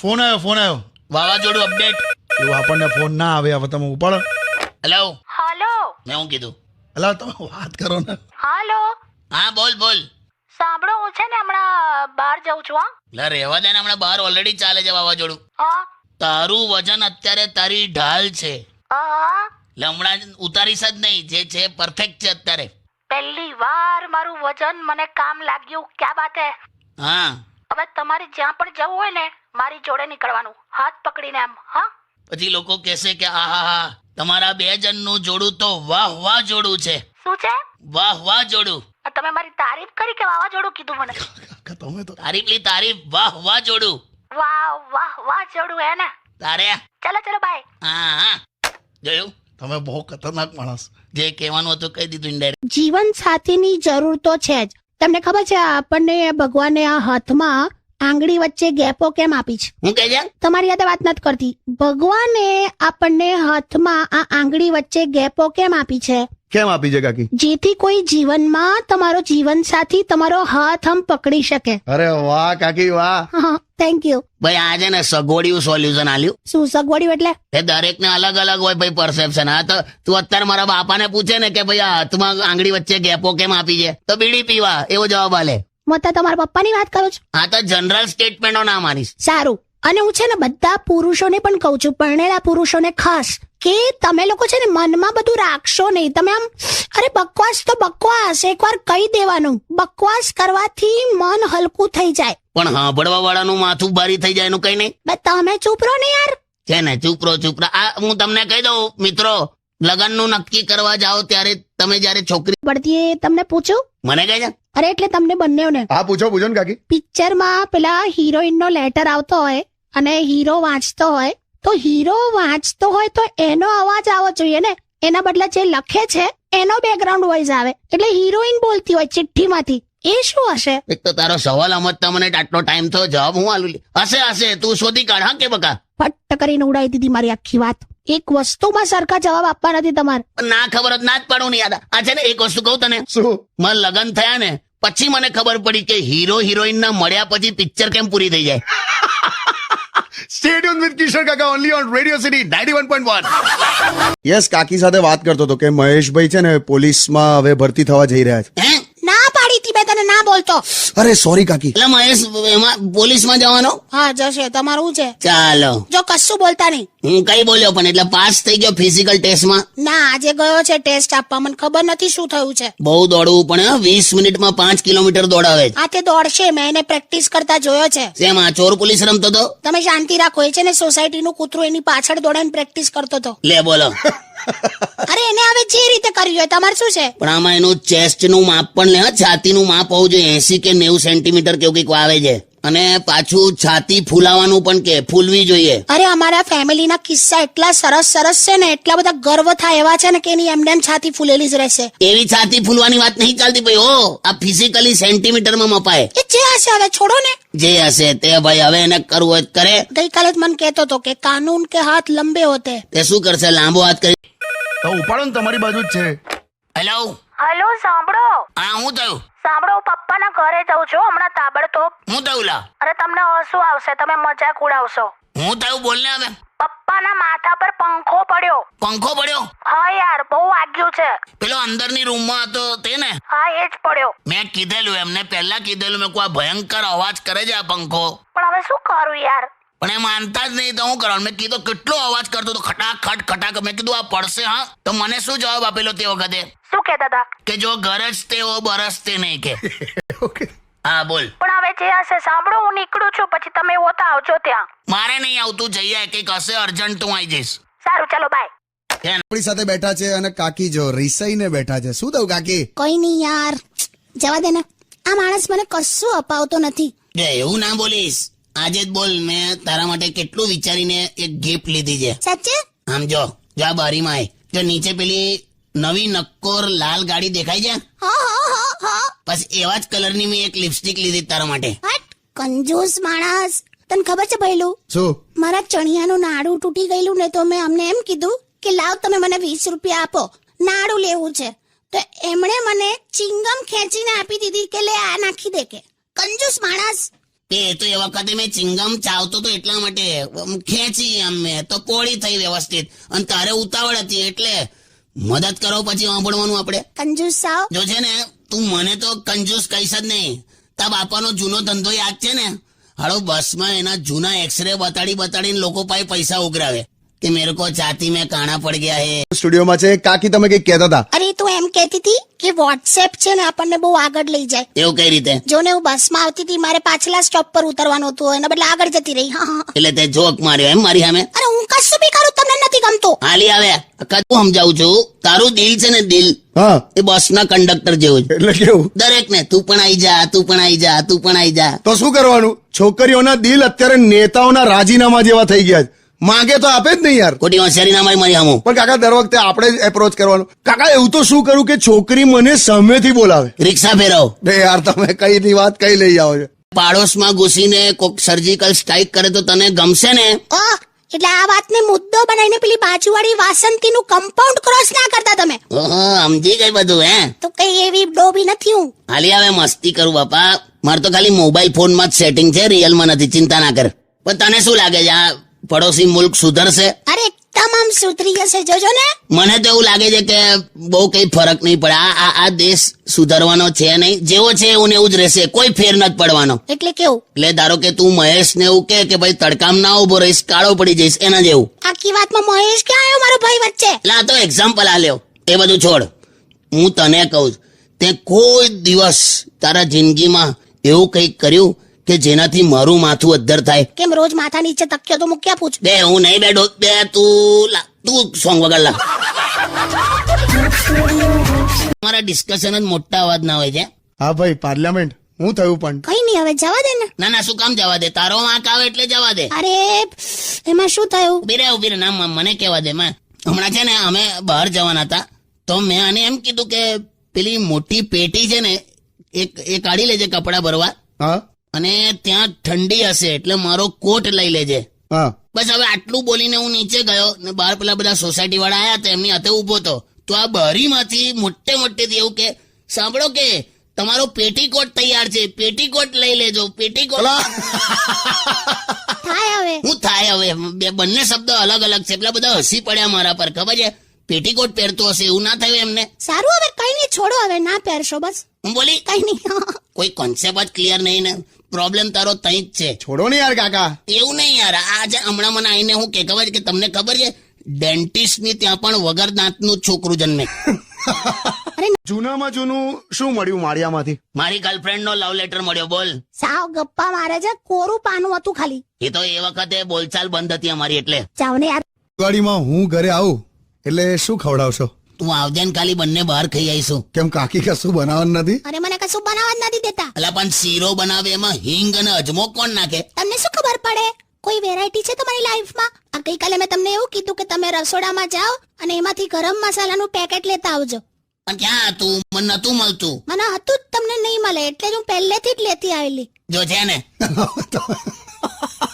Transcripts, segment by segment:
Phone આવ્યો. વાવાઝોડું update. એવું આપણને ફોન ના આવે, હવે તમે ઉપાડો. હેલો. હાલો. મેં હું કીધું? અલા તમે વાત કરો ને. હાલો. હા બોલ બોલ. સાંભળો, હું છે ને હમણાં બહાર જાઉં છું. લે રહેવા દે ને, હમણાં બહાર ઓલરેડી ચાલે છે વાવાઝોડું. હા. તારું વજન અત્યારે તારી ઢાલ છે. હા. એટલે હમણાં ઉતારીશ જ નહીં, જે છે પરફેક્ટ છે અત્યારે. પહેલી વાર મારું વજન મને કામ લાગ્યું. ક્યાં બાત હે. હા હવે તમારે જ્યાં પણ જવું હોય ને, મારી જોડે નીકળવાનું, હાથ પકડીને એમ. હા. પછી લોકો કહેશે કે આહા તમારા બે જણનું જોડું તો વાહ વાહ જોડું છે. શું છે? વાહ વાહ જોડું. તમે મારી તારીફ કરી કે વાવાઝોડું કીધું મને? તમે તો તારીફ લી તારીફ. વાહ વાહ જોડું. વાહ વાહ વાહ જોડું હે ને. તારે ચલો બાય. હા હા જોયું, તમે બહુ ખતરનાક માણસ. જે કહેવાનું હતું કહી દીધું ઇનડાયરેક્ટ. જીવન સાથીની જરૂર તો છે જ. તમને ખબર છે આપણને ભગવાને આ હાથમાં આંગળી વચ્ચે ગેપો કેમ આપી છે? હું કહે છે? તમારી સાથે વાત નથી કરતી. ભગવાને આપણને હાથમાં આ આંગળી વચ્ચે ગેપો કેમ આપી છે? કેમ આપી છે કાકી? જેથી કોઈ જીવનમાં તમારો જીવન સાથી તમારો હાથ આમ પકડી શકે. અરે વાહ કાકી વાહ. હા, થેન્ક યુ. ભાઈ આજે ને સગવડિયું સોલ્યુશન આલ્યું. શું સગવડ્યું એટલે? એ દરેકને અલગ અલગ હોય ભાઈ પરસેપ્શન. હા તો તું અત્યારે મારા બાપાને પૂછે ને કે ભાઈ આ હાથમાં આંગળી વચ્ચે ગેપો કેમ આપી છે, તો બીડી પીવા એવો જવાબ આલે. મત તમારા પપ્પાની વાત કરો છો? હા તો જનરલ સ્ટેટમેન્ટો ના માનીશ. સારું. અને હું છે ને બધા પુરુષોને પણ કહું છું, પરણેલા પુરુષોને ખાસ, કે તમે લોકો છે ને મનમાં બધું રાખશો નહીં. તમે આમ અરે બકવાસ તો બકવાસ એકવાર કહી દેવાનું. બકવાસ કરવાથી મન હલકું થઈ જાય. પણ સાંભળવા વાળાનું માથું ભારી થઈ જાય એનું કઈ નહીં. બે તમે ચૂપ રહો ને યાર. છે ને ચૂપરો. આ હું તમને કહી દઉં મિત્રો, લગ્નનું નક્કી કરવા જાઓ ત્યારે તમે જયારે છોકરી પડતી તમને પૂછું. મને કહે છે અરે એટલે તમને બંનેઓને હા પૂછો ને કાકી. પિક્ચરમાં પેલા હિરોઈનનો લેટર આવતો હોય અને હીરો વાંચતો હોય, તો હીરો વાંચતો હોય તો એનો અવાજ આવવો જોઈએ ને, એના બદલે જે લખે છે એનો બેકગ્રાઉન્ડ વોઇસ આવે. એટલે હિરોઈન બોલતી હોય ચિઠ્ઠીમાંથી. એ શું હશે? એક તો તારો સવાલ સમજતા મને આટલો ટાઈમ થયો, જવાબ હું આલું. હશે તું શોધી કાઢ. હા કે બકા ફટ કરીને ઉડાવી દીધી મારી આખી વાત. એક વસ્તુમાં સરખા જવાબ આપવા નથી તમારે. ના ખબર જ ના જ પાડું નહીં. યાદ આ છે ને એક વસ્તુ કહું તને. શું? મારા લગ્ન થયા ને પછી મને ખબર પડી કે હીરો હિરોઈન ના મળ્યા પછી પિક્ચર કેમ પૂરી થઈ જાય. Stay tuned with કિશોર કાકા only on Radio City 91.1. Yes, કાકી સાથે વાત કરતો હતો કે મહેશભાઈ છે ને પોલીસમાં હવે ભરતી થવા જઈ રહ્યા છે. હે ના પાડી હતી મેં તને, ના બોલતો. અરે સોરી કાકી. એટલે મહેશ એમાં પોલીસમાં જવાનો? હા જશે. તમારું છે? ચાલો. જો કશું બોલતા નહીં. હું કઈ બોલ્યો પણ એટલે પાસ થઈ ગયો ફિઝિકલ ટેસ્ટમાં. ના, આજે ગયો છે ટેસ્ટ આપવા. મને ખબર નથી શું થયું છે. બહુ દોડવું પણ 20 મિનિટમાં 5 કિલોમીટર દોડાવે છે. આ તે દોડશે. મેં એને પ્રેક્ટિસ કરતા જોયો છે. શેમાં? ચોર પોલીસ રમતો તો? તમે શાંતિ રાખો. એ છે ને સોસાયટીનું કૂતરું એની પાછળ દોડાઈને પ્રેક્ટિસ કરતો હતો. લે બોલો. અરે એને હવે જે રીતે કર્યું હોય. તમારે શું છે? પણ આમાં એનું ચેસ્ટ નું માપ પણ લે, છાતીનું માપ હોવું જોઈએ. 80 કે 90 સેન્ટીમીટર કેવું કંઈક આવે છે. અને પાછું છાતી ફૂલાવાનું પણ કે ફૂલવી જોઈએ. અરે અમારા ફેમિલીના કિસ્સા એટલા સરસ છે ને, એટલા બધા ગર્વ થાય એવા છે ને કે એની એમને એમ છાતી ફૂલેલી જ રહેશે. એવી છાતી ફૂલવાની વાત નહીં ચાલતી ભાઈ. ઓ આ ફિઝિકલી સેન્ટીમીટરમાં મપાય. એ જે હશે હવે છોડો ને. જે હશે તે ભાઈ, હવે એને કરવું હોય તો કરે. ગઈકાલે જ મને કહેતો હતો કે કાનૂન કે હાથ લંબે હોતે. તે શું કરશે? લાંબો હાથ કરી. તો ઉપાડો ને, તમારી બાજુ જ છે. હેલો. હાલો, સાંભળો. હા હું થયું? સાંભળો, હું પપ્પાના ઘરે જાઉં છું હમણાં તાબડતોબ. હું થયું લા? અરે તમને હસવું આવશે, તમે મજાક ઉડાવશો. હું થયું બોલ ને હવે. પપ્પાના માથા પર પંખો પડ્યો. પંખો પડ્યો? હા યાર, બહુ વાગ્યું છે. પેલો અંદરની રૂમમાં હતો તે ને? હા એ જ પડ્યો. મેં કીધેલું એમને પહેલા કીધેલું, મેં કોઈ ભયંકર અવાજ કરે છે આ પંખો. પણ હવે શું કરું યાર? પણ એ માનતા જ નહીં તો હું કરવાનું. મેં કીધું કેટલો અવાજ કરતો હતો, ખટાખટ ખટાક. મેં કીધું આ પડશે. હા તો મને શું જવાબ આપેલો તે વખતે? શું કહેતા હતા? કે જો ગરજ તે ઓ બરસતે નહીં કે. ઓકે. હા બોલ. પણ હવે જે હશે સાંભળો, હું નીકળું છું, પછી તમે એવો તો આવજો ત્યાં. મારે નહીં આવતું, જઈએ કંઈક હશે અર્જન્ટ હું આવી જઈશ. સારું ચાલો બાય. આપણી સાથે બેઠા છે અને કાકી જો રિસાઈને બેઠા છે. શું થયું કાકી? કઈ નહીં યાર, જવા દે ને. આ માણસ મને કશું અપાવતો નથી. એવું ના બોલીશ. આજે જ બોલ. મેં તારા માટે કેટલું વિચારીને એક ગિફ્ટ લીધી છે. સાચે? આમ જો જા બારીમાં આય. જો નીચે પેલી નવી નક્કોર લાલ ગાડી દેખાય છે? હા. બસ એવા જ કલરની મેં એક લિપસ્ટિક લીધી તારા માટે. હટ કંજૂસ માણસ. તને ખબર છે ભઈલું? શું? મારા ચણિયાનું નાડું તૂટી ગયેલું ને, તો મેં અમને એમ કીધું કે લાવ તમે મને 20 રૂપિયા આપો, નાડું લેવું છે. તો એમણે મને ચિંગમ ખેંચીને આપી દીધી કે લે આ નાખી દે. કે કંજૂસ માણસ. એ તો એ વખતે મેં ચિંગમ ચાવતો તો એટલા માટે ખેંચી આમ મેં તો પોળી થઈ વ્યવસ્થિત, અને તારે ઉતાવળ હતી એટલે મદદ કરો પછી વાપરવાનું આપણે. કંજૂસ સાવ. જો છે ને તું મને તો કંજૂસ કહીશ જ નહીં. તા બાપાનો જૂનો ધંધો યાદ છે ને? હાલો બસમાં એના જૂના એક્સરે બતાડીને લોકો પાસે પૈસા ઉઘરાવે કે મેરે કો છાતી મેં કાણા પડ ગયા હે. સ્ટુડિયોમાં છે કાકી, તમે કઈક કહેતા હતા. અરે તું એમ કહેતી હતી કે વોટ્સએપ છે ને આપણને બહુ આગળ લઈ જાય. એવું કઈ રીતે? જો ને હું બસમાં આવતી હતી, મારે પાછલા સ્ટોપ પર ઉતરવાનું હતું, એના બદલે આગળ જતી રહી. હા, હા. એટલે તે જોક માર્યો એમ મારી સામે? અરે હું કશું બી કરું તમને નથી ગમતું. હાલી આવે હું સમજાવું છું. તારું દિલ છે ને દિલ, હા એ બસના કંડક્ટર જેવું જ. એટલે કેવું? દરેક ને તું પણ આઈ જા, તું પણ આઈ જા, તું પણ આઈ જા. તો શું કરવાનું? છોકરીઓના દિલ અત્યારે નેતાઓના રાજીનામા જેવા થઈ ગયા છે. માંગે તો આપે જ નહીં યાર. ખોટી હોશિયારી ના મારી સામું. પણ કાકા દર વખતે આપણે જ એપ્રોચ કરવાનું. કાકા એવું તો શું કરું કે છોકરી મને સામેથી બોલાવે? રિક્ષા ફેરવ. બે યાર તમે કઈ ની વાત કઈ લઈ આવો છો? પાડોશમાં ઘૂસીને કોક સર્જિકલ સ્ટ્રાઇક કરે તો તને ગમશે ને? ઓહ, એટલે આ વાતને મુદ્દો બનાવીને પેલી બાજુવાળી વાસંતીનું કમ્પાઉન્ડ ક્રોસ ના કરતા તમે. ઓહો, સમજી ગઈ બધું હે? તો કઈ એવી ડોબી નથી હું. હાલી આવે મસ્તી કરું બાપા. મારે તો ખાલી મોબાઈલ ફોનમાં જ સેટિંગ છે, રિયલમાં નથી, ચિંતા ના કર. પણ તને શું લાગે છે આ પડોશી મુલ્ક સુધરશે? અરે તમામ સુધરી જશે, જોજો ને. મને તો એવું લાગે છે કે બહુ કઈ ફરક નહીં પડે. આ દેશ સુધરવાનો છે નહીં, જેવો છે એવું ને એવું જ રહેશે, કોઈ ફેર નથી પડવાનો. એટલે કેવું? એટલે ધારો કે તું મહેશ ને એવું કે ભાઈ તડકામ ના ઉભો રહીશ, કાળો પડી જઈશ, એના જેવું. આખી વાતમાં મહેશ ક્યાં આવ્યો મારો ભાઈ વચ્ચે? એટલે આ તો એક્ઝામ્પલ આલ્યો, એ બધું છોડ. હું તને કહું છું, તે કોઈ દિવસ તારા જિંદગીમાં એવું કંઈક કર્યું કે જેનાથી મારું માથું અદ્ધર થાય? કેમ રોજ માથા નીચે તક્યો તો મૂક્યા પૂછ. બે હું નહીં બેઠો, બે તું સોંગ વગર લા. તમારા ડિસ્કશન જ મોટા અવાજ ના હોય છે. હા ભાઈ, પાર્લામેન્ટ હું થયું પણ? કઈ નહીં, હવે જવા દે ને. ના ના, શું કામ જવા દે? તારો વાંક આવે એટલે જવા દે. અરે એમાં શું થયું? ઉભી રે ના, મને કહેવા દે. હમણાં છે ને અમે બહાર જવાના હતા, તો મેં આને એમ કીધું કે પેલી મોટી પેટી છે ને એ કાઢી લેજે કપડા ભરવા, હા અને ત્યાં ઠંડી હશે એટલે મારો કોટ લઈ લેજે. હા બસ હવે આટલું બોલીને હું નીચે ગયો ને બહાર પેલા બધા સોસાયટી વાળા આયા હતા, એમની હાથે ઉભો હતો. તો આ બારીમાંથી મોટેથી એવું કે સાંભળો કે તમારો પેટીકોટ તૈયાર છે, પેટીકોટ લઈ લેજો, પેટીકોટ. થાય હવે. હું થાય હવે? બંને શબ્દ અલગ અલગ છે. પેલા બધા હસી પડ્યા મારા પર, ખબર છે? પેટીકોટ પહેરતો હશે એવું ના થયું એમને? સારું, હવે કઈ નહીં, છોડો, હવે ના પહેરશો બસ. હું બોલી કઈ નહીં. કોઈ કોન્સેપ્ટ જ ક્લિયર નહીં ને. પ્રોબ્લેમ તારો તઈ જ છે. છોડો ને યાર કાકા. એવું નહીં યાર, આજે હમણાં મને આવીને હું કે ખબર છે કે તમને ખબર છે ડેન્ટિસ્ટ ની ત્યાં પણ વગર દાંતનું છોકરું જન્મે. જૂનામાં જૂનું શું મળ્યું માળિયામાંથી? મારી ગર્લફ્રેન્ડ નો લવ લેટર મળ્યો. બોલ. સાવ ગપ્પા મારે છે, કોરું પાનું હતું ખાલી. એ તો એ વખતે બોલચાલ બંધ હતી અમારી એટલે. જાવ ને યાર. દિવાળીમાં હું ઘરે આવું એટલે શું ખવડાવશો? તું આવજે ને ખાલી બંને બહાર ખાઈ આવીશું. કેમ કાકી કશું બનાવવાનું નથી? અરે મને કશું બનાવવા જ નથી દેતા. અલા પણ શીરો બનાવે એમાં હિંગ અને અજમો કોણ નાખે? તમને શું ખબર પડે? કોઈ વેરાયટી છે તમારી લાઈફમાં? આ ગઈકાલે મેં તમને એવું કીધું કે તમે રસોડામાં જાઓ અને એમાંથી ગરમ મસાલાનું પેકેટ લેતા આવજો. પણ ક્યાં હતું? મને નતું મળતું. મને હતું જ, તમને નહીં મળે એટલે જ હું પહેલેથી જ લેતી આવેલી. જો છે ને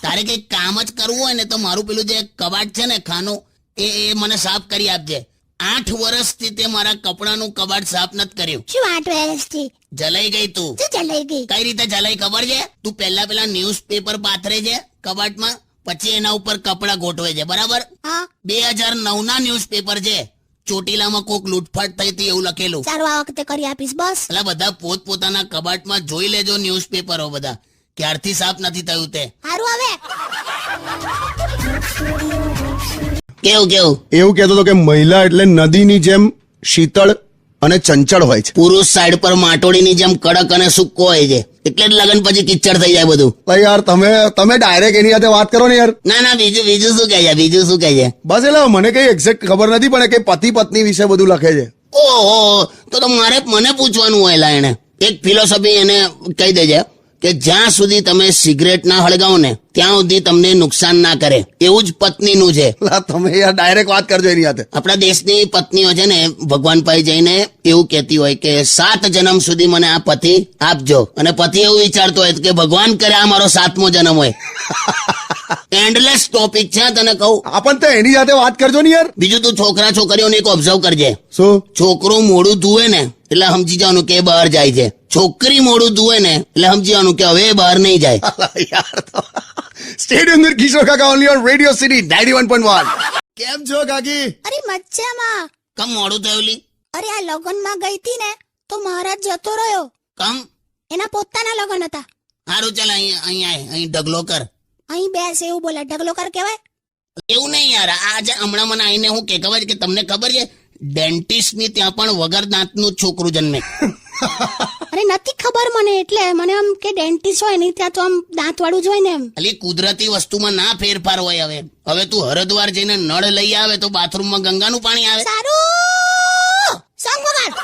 તારે કઈ કામ જ કરવું હોય ને તો મારું પેલું જે કબાટ છે ને ખાનું, એ મને સાફ કરી આપજે. 8 વર્ષથી તે મારા કપડાનું કબાટ સાફ નથી કર્યું. શું 8 વર્ષથી? જલાઈ ગઈ તું. શું ચલાઈ ગઈ? કઈ રીતે જલાઈ ખબર છે? તું પેલા ન્યૂઝપેપર પાથરે છે કબાટમાં, પછી એના ઉપર કપડા ગોઠવે છે, બરાબર? હા. 2009 ના ન્યૂઝપેપર છે. ચોટીલામાં કોક લૂંટફાટ થઈ હતી એવું લખેલું. સારું, આ વખતે કરી આપીશ બસ. એટલે બધા પોતપોતાના કબાટમાં જોઈ લેજો ન્યૂઝપેપરો બધા, ક્યારથી સાફ નથી થયું તે. સારું, હવે કેવું એવું કહેતો હતો કે મહિલા એટલે નદીની જેમ શીતળ અને ચંચળ હોય છે. પુરુષ સાઈડ પર માટોડીની જેમ કડક અને સૂકો હોય છે, એટલે જ લગન પછી કિચડ થઈ જાય બધું. ભાઈ યાર તમે ડાયરેક્ટ એની સાથે વાત કરો ને યાર. ના બીજું શું કહે છે? બસ એટલે મને કઈ એક્ઝેક્ટ ખબર નથી, પણ કે પતિ પત્ની વિશે બધું લખે છે. ઓહો, તો મને પૂછવાનું હોય લા. એને એક ફિલોસોફી એને કહી દેજે કે જ્યાં સુધી તમે સિગરેટ ના હળગાવો ને ત્યાં સુધી તમને નુકસાન ના કરે. એવું જ પત્નીનું છે. તમે યાર ડાયરેક્ટ વાત કરજો એની સાથે. આપણા દેશની પત્નીઓ છે ને ભગવાન પાસે જઈને એવું કહેતી હોય કે 7 જન્મ સુધી મને આ પતિ આપજો, અને પતિ એવું વિચારતો હોય કે ભગવાન કરે આ મારો 7મો જન્મ હોય. એન્ડલેસ ટોપિક છે તને કહું. આપણ તો એની સાથે વાત કરજો ને યાર. બીજું તું છોકરા છોકરીઓને એક ઓબ્ઝર્વ કરજે. શું? છોકરો મોડું ધુએ ને એટલે સમજી જવાનું કે એ બહાર જાય છે. છોકરી મોડું જુએ ને એટલે સમજી જવાનું કે હવે એ બહાર નહીં જાય. યાર તો સ્ટેડિયમ વિથ કિશોર કાકા ઓનલી ઓન રેડિયો સિટી 91.1. કેમ છો કાકી? અરે મજામાં. કમ મોડું થયું લી? અરે આ લગનમાં ગઈ હતી ને તો મહારાજ જતો રહ્યો. કમ? એના પોતાના લગન હતા. સારું ચાલ અહીં ઢગલો કર. અહીં બેસ એવું બોલે ઢગલો કર કહેવાય. એવું નહીં યાર, આજે હમણાં મને આઈને હું કે ખબર છે કે તમને ખબર છે ડેન્ટિસ્ટ ની ત્યાં પણ વગર દાંતનું જ છોકરું જન્મે. અરે નથી ખબર મને, એટલે મને આમ કે ડેન્ટિસ્ટ હોય ને ત્યાં તો આમ દાંત વાળું જ હોય ને એમ. અલી કુદરતી વસ્તુમાં ના ફેરફાર હોય. હવે તું હરદ્વાર જઈને નળ લઈ આવે તો બાથરૂમમાં ગંગાનું પાણી આવે. સારું સોંગ વગાડ.